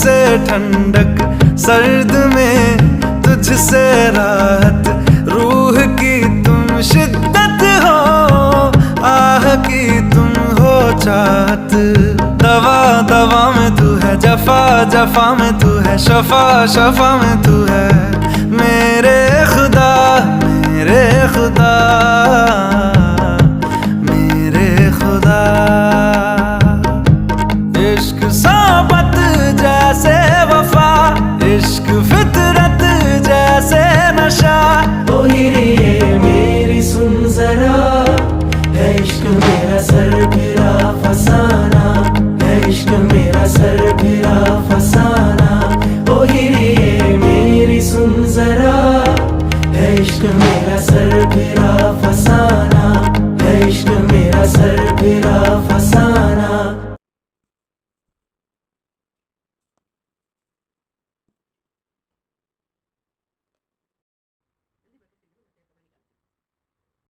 से ठंडक, सर्द में तुझसे राहत, रूह की तुम शिद्दत हो, आह की तुम हो चाहत। दवा दवा में तू है, जफा जफा में तू है, शफा शफा में तू है, मेरे खुदा मेरे खुदा मेरे खुदा। इश्क सोबत जैसे वफा, इश्क फितरत जैसे नशा। ओ हीरे मेरी सुन जरा, है इश्क मेरा सर फिरा फसाना, है इश्क मेरा सर फिरा